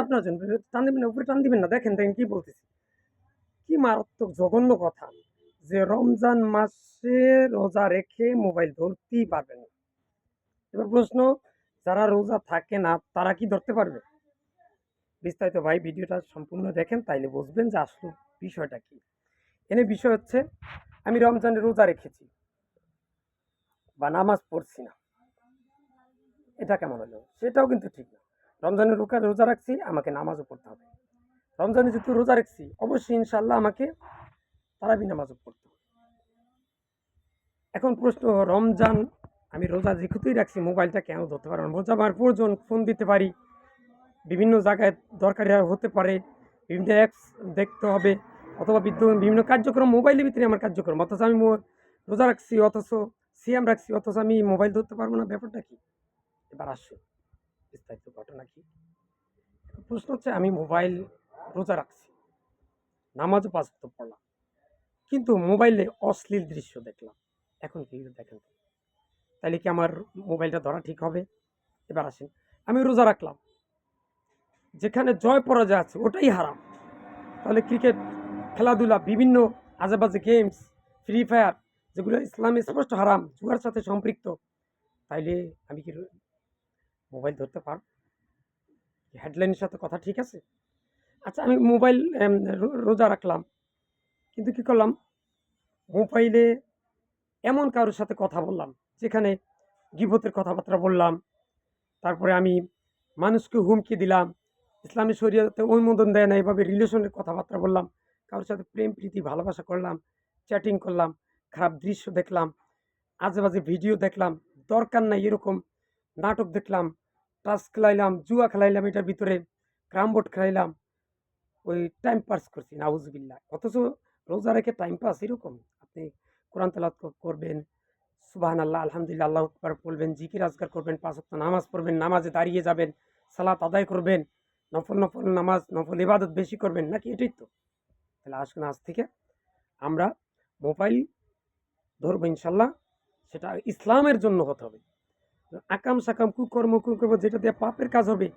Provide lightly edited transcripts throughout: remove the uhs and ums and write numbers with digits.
আপনার জন্য। টান দিবেন না, উপরে টান দিবেন না। দেখেন কি বলতেছি। কি মারাত্মক জঘন্য কথা যে রমজান মাসে রোজা রেখে মোবাইল ধরতেই পারবেন না। এবার প্রশ্ন, যারা রোজা থাকে না তারা কি ধরতে পারবে? বিস্তারিত ভাই ভিডিওটা সম্পূর্ণ দেখেন, তাইলে বুঝবেন যে আসলে বিষয়টা কি। এনে বিষয় হচ্ছে, আমি রমজানে রোজা রেখেছি বা নামাজ পড়ছি না, এটা কেমন হলো? সেটাও কিন্তু ঠিক না। রমজানের রোজা রাখছি, আমাকে নামাজও পড়তে হবে। রমজানে যেহেতু রোজা রাখছি, অবশ্যই ইনশাল্লাহ আমাকে তারাবি নামাজও পড়তে হবে। এখন প্রশ্ন, রমজান আমি রোজা যেহেতুই রাখছি, মোবাইলটা কেন ধরতে পারবো না? রোজা আমার প্রয়োজন, ফোন দিতে পারি, বিভিন্ন জায়গায় দরকারি হতে পারে, বিভিন্ন অ্যাপস দেখতে হবে, অথবা বিভিন্ন কার্যক্রম মোবাইলের ভিতরে আমার কার্যক্রম, অথচ আমি রোজা রাখছি, অথচ সিয়াম রাখছি, অথচ আমি মোবাইল ধরতে পারবো না, ব্যাপারটা কি? এবার আসো বিস্তারিত ঘটনা কি। প্রশ্ন হচ্ছে, আমি মোবাইল রোজা রাখছি, নামাজও 5 ওয়াক্ত পড়লাম, কিন্তু মোবাইলে অশ্লীল দৃশ্য দেখলাম। এখন কি দেখেন তো, তাইলে কি আমার মোবাইলটা ধরা ঠিক হবে? এবার আসেন, আমি রোজা রাখলাম, যেখানে জয় পরাজয় আছে ওটাই হারাম, তাহলে ক্রিকেট, খেলাধুলা, বিভিন্ন আজেবাজে গেমস, ফ্রি ফায়ার, যেগুলো ইসলামে স্পষ্ট হারাম, জুয়ার সাথে সম্পৃক্ত, তাইলে আমি কি মোবাইল ধরতে পারব? হেডলাইনের সাথে কথা ঠিক আছে? আচ্ছা, আমি মোবাইল রোজা রাখলাম, কিন্তু কি করলাম, মোবাইলে এমন কারোর সাথে কথা বললাম যেখানে গীবতের কথাবার্তা বললাম, তারপরে আমি মানুষকে হুমকি দিলাম, ইসলামী শরীয়তে অনুমোদন দেয় না এভাবে রিলেশনের কথাবার্তা বললাম, কারোর সাথে প্রেম প্রীতি ভালোবাসা করলাম, চ্যাটিং করলাম, খারাপ দৃশ্য দেখলাম, আজেবাজে ভিডিও দেখলাম, দরকার নাই এরকম নাটক দেখলাম, টাস খেলাইলাম, জুয়া খেলাইলাম, এটার ভিতরে ক্রাম বোর্ড খেলাইলাম, ওই টাইম পাস করছি, নাউজুবিল্লাহ। অথচ রোজা রেখে টাইম পাস এরকম? আপনি কোরআন তেলাওয়াত করবেন, সুবহানাল্লাহ, আলহামদুলিল্লাহ, আল্লাহু আকবার বলবেন, জিকির আজকার করবেন, 5 ওয়াক্ত নামাজ পড়বেন, নামাজে দাঁড়িয়ে যাবেন, সালাত আদায় করবেন, নফল নামাজ, নফল ইবাদত বেশি করবেন, নাকি এটাই তো? তাহলে আসুন আজ থেকে আমরা মোবাইল ধরবো ইনশাল্লাহ, সেটা ইসলামের জন্য হতে হবে। আকাম সাকাম কুকর্ম যেটা দিয়ে পাপের কাজ হবে,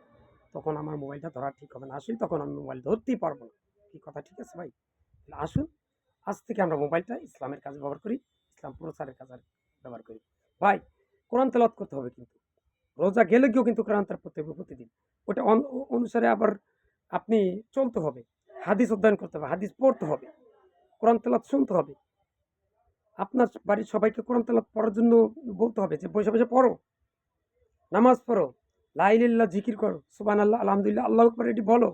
তখন আমার মোবাইলটা ধরা ঠিক হবে না। আসলে তখন আমি মোবাইল ধরতেই পারবো না। কি কথা ঠিক আছে ভাই? তাহলে আসুন আজ থেকে আমরা মোবাইলটা ইসলামের কাজে ব্যবহার করি, ইসলাম প্রচারের কাজে ব্যবহার করি। ভাই, কোরআন তেলাওয়াত করতে হবে, কিন্তু রোজা গেলে গিয়েও কিন্তু কোরআন তেলাওয়াত করতে হবে প্রতিদিন। ওটা অনুসারে আবার আপনি চলতে হবে, হাদিস অধ্যয়ন করতে হবে, হাদিস পড়তে হবে, কোরআন তেলাওয়াত শুনতে হবে। আপনার বাড়ির সবাইকে কোরআন তেলাওয়াত পড়ার জন্য বলতে হবে যে বসে বসে পড়ো, নামাজ পড়ো, লা ইলাহা ইল্লাল্লাহ জিকির করো, সুবহানাল্লাহ, আলহামদুলিল্লাহ, আল্লাহু আকবার, এটি বলো।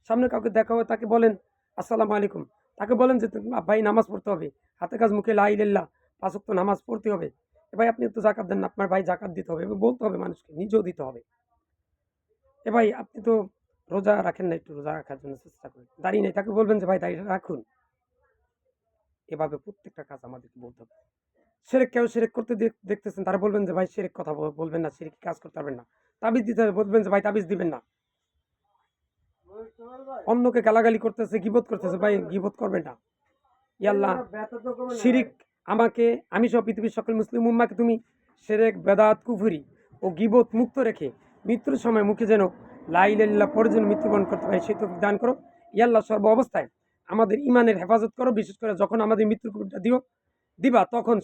সামনে কাউকে দেখা হয় তাকে বলেন আসসালামু আলাইকুম, তাকে বলেন যে ভাই নামাজ পড়তে হবে, হাতে কাজ মুখে লা ইলাহা ইল্লাল্লাহ, 5 ওয়াক্ত নামাজ পড়তে হবে। ভাই আপনি তো জাকাত দেন না, আপনার ভাই জাকাত দিতে হবে, বলতে হবে মানুষকে, নিজেও দিতে হবে। ভাই আপনি তো রোজা রাখেন না, একটু রোজা রাখার জন্য চেষ্টা করেন। দাঁড়িয়ে নেই, তাকে বলবেন যে ভাই দাঁড়িয়ে রাখুন। এভাবে প্রত্যেকটা কাজ আমাদেরকে বলতে হবে। কেউ সেরেক করতে দেখতেছেন, তারা বলবেন যে ভাই সেরেক কথা বলবেন না, সেরেক কাজ করতে পারবেন না। তাবিজ দিতে হবে, বলবেন যে ভাই তাবিজ দিবেন না। অন্যকে গালাগালি করতেছে, গিবত করতেছে, ভাই গিবত করবেন না। ইয়াল্লাহ, শিরিক, আমি সহ পৃথিবীর সকল মুসলিম উম্মাকে তুমি সেরেক, বেদাত, কুফরি ও গিবত মুক্ত রেখে মৃত্যুর সময় মুখে যেন লা ইলাহা ইল্লাল্লাহ পড়ে যেন মৃত্যুবরণ করতে পারে, সেই তৌফিক দান করো। ইয়াল্লাহ, সর্ব অবস্থায় আমাদের ইমানের হেফাজত করো, বিশেষ করে যখন আমাদের মৃত্যুর খবরটা দিবা, তখন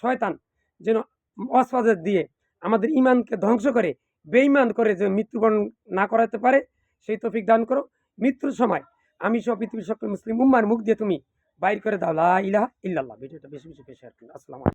শয়তান যেন ওয়াসওয়াসা দিয়ে আমাদের ইমানকে ধ্বংস করে, বেঈমান করে যে মৃত্যুবরণ না করাতে পারে, সেই তৌফিক দান করো। মৃত্যুর সময় আমি সহ পৃথিবীর সকল মুসলিম উম্মার মুখ দিয়ে তুমি বাইর করে দাও লা ইলাহা ইল্লাল্লাহ। ভিডিওটা বেশি বেশি শেয়ার করুন। আসসালামু আলাইকুম।